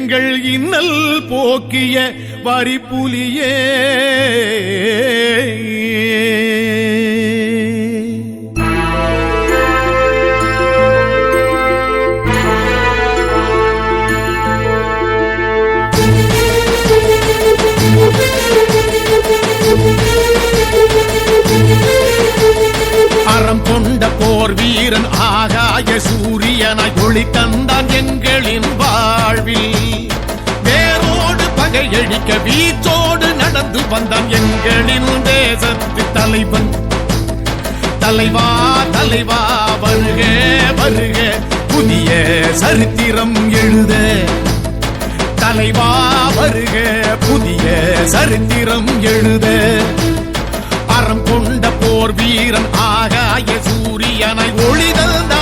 எங்கள் இன்னல் போக்கிய வரிப்புலியே அறம் கொண்ட போர் வீரன் ஆகாய சூரியனாய் ஒளி தந்தான் எங்களின் வாழ்வில். வேரோடு பகையழிக்க வீச்சோடு நடந்து வந்தான் எங்களின் தேசத்து தலைவன். தலைவா தலைவா வருக வருக புதிய சரித்திரம் எழுத. தலைவா வருக புதிய சரித்திரம் எழுத. அறம் கொண்ட போர் வீரன் ஆகாய சூரியனை ஒளிதந்த